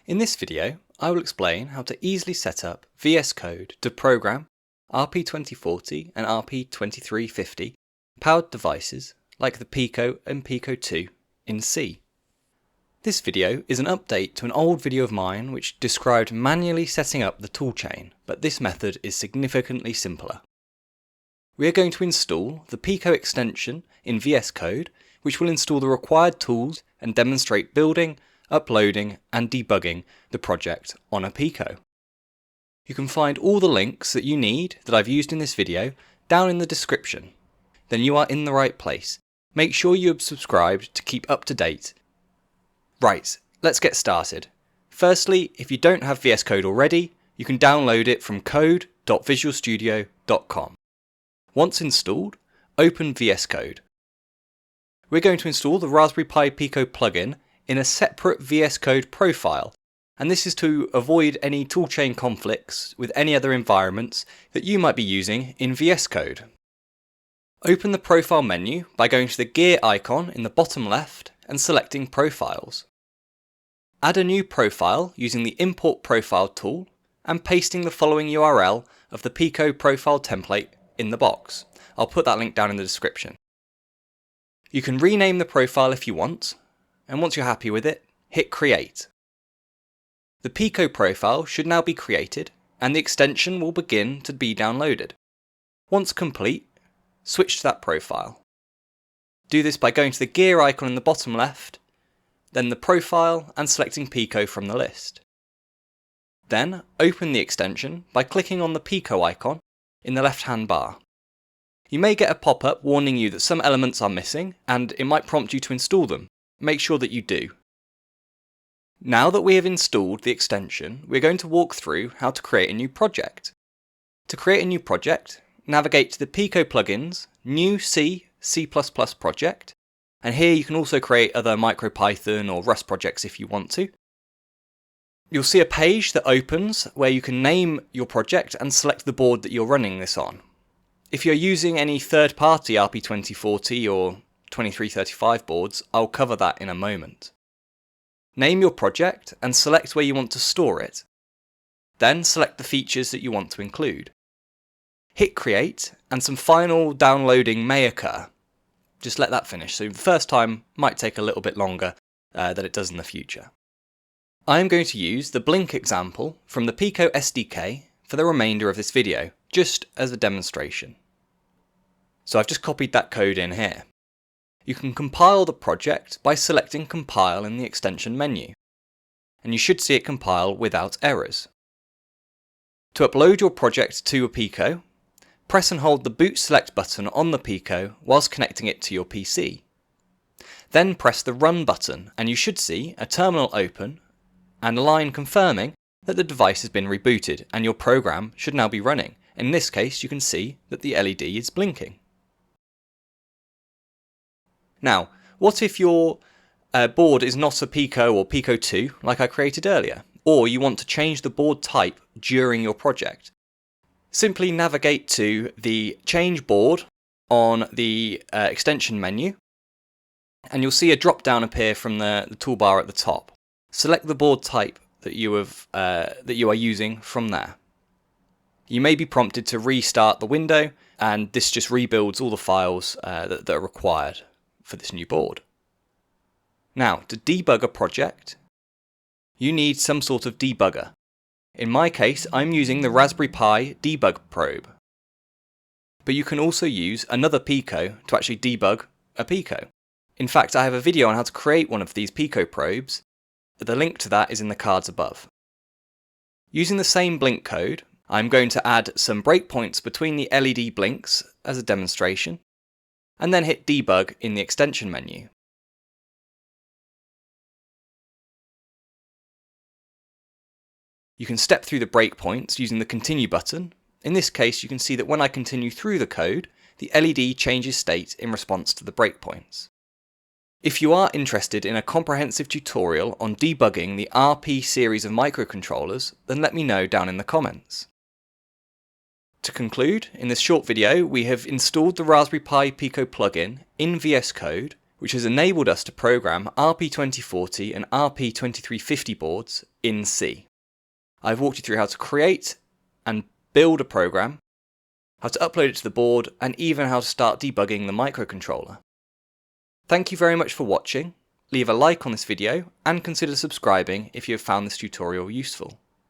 In this video, I will explain how to easily set up VS Code to program RP2040 and RP2350 powered devices like the Pico and Pico 2 in C. This video is an update to an old video of mine which described manually setting up the toolchain, but this method is significantly simpler. We are going to install the Pico extension in VS Code, which will install the required tools and demonstrate building, uploading and debugging the project on a Pico. You can find all the links that you need that I've used in this video down in the description. Then you are in the right place. Make sure you have subscribed to keep up to date. Right, let's get started. Firstly, if you don't have VS Code already, you can download it from code.visualstudio.com. Once installed, open VS Code. We're going to install the Raspberry Pi Pico plugin in a separate VS Code profile, and this is to avoid any toolchain conflicts with any other environments that you might be using in VS Code. Open the profile menu by going to the gear icon in the bottom left and selecting Profiles. Add a new profile using the Import Profile tool and pasting the following URL of the Pico profile template in the box. I'll put that link down in the description. You can rename the profile if you want, and once you're happy with it, hit Create. The Pico profile should now be created and the extension will begin to be downloaded. Once complete, switch to that profile. Do this by going to the gear icon in the bottom left, then the profile and selecting Pico from the list. Then open the extension by clicking on the Pico icon in the left-hand bar. You may get a pop-up warning you that some elements are missing and it might prompt you to install them. Make sure that you do. Now that we have installed the extension, we're going to walk through how to create a new project. To create a new project, navigate to the Pico plugins, New C project, and here you can also create other MicroPython or Rust projects if you want to. You'll see a page that opens where you can name your project and select the board that you're running this on. If you're using any third-party RP2040 or 2335 boards, I'll cover that in a moment. Name your project and select where you want to store it. Then select the features that you want to include. Hit Create and some final downloading may occur. Just let that finish, so the first time might take a little bit longer than it does in the future. I am going to use the Blink example from the Pico SDK for the remainder of this video, just as a demonstration. So I've just copied that code in here. You can compile the project by selecting Compile in the extension menu, and you should see it compile without errors. To upload your project to a Pico, press and hold the Boot Select button on the Pico whilst connecting it to your PC. Then press the Run button and you should see a terminal open and a line confirming that the device has been rebooted and your program should now be running. In this case, you can see that the LED is blinking. Now, what if your board is not a Pico or Pico 2 like I created earlier, or you want to change the board type during your project? Simply navigate to the Change Board on the extension menu, and you'll see a drop-down appear from the toolbar at the top. Select the board type that you are using from there. You may be prompted to restart the window, and this just rebuilds all the files that are required for this new board. Now, to debug a project, you need some sort of debugger. In my case, I'm using the Raspberry Pi debug probe. But you can also use another Pico to actually debug a Pico. In fact, I have a video on how to create one of these Pico probes. The link to that is in the cards above. Using the same Blink code, I'm going to add some breakpoints between the LED blinks as a demonstration, and then hit Debug in the extension menu. You can step through the breakpoints using the Continue button. In this case, you can see that when I continue through the code, the LED changes state in response to the breakpoints. If you are interested in a comprehensive tutorial on debugging the RP series of microcontrollers, then let me know down in the comments. To conclude, in this short video, we have installed the Raspberry Pi Pico plugin in VS Code which has enabled us to program RP2040 and RP2350 boards in C. I've walked you through how to create and build a program, how to upload it to the board, and even how to start debugging the microcontroller. Thank you very much for watching. Leave a like on this video and consider subscribing if you have found this tutorial useful.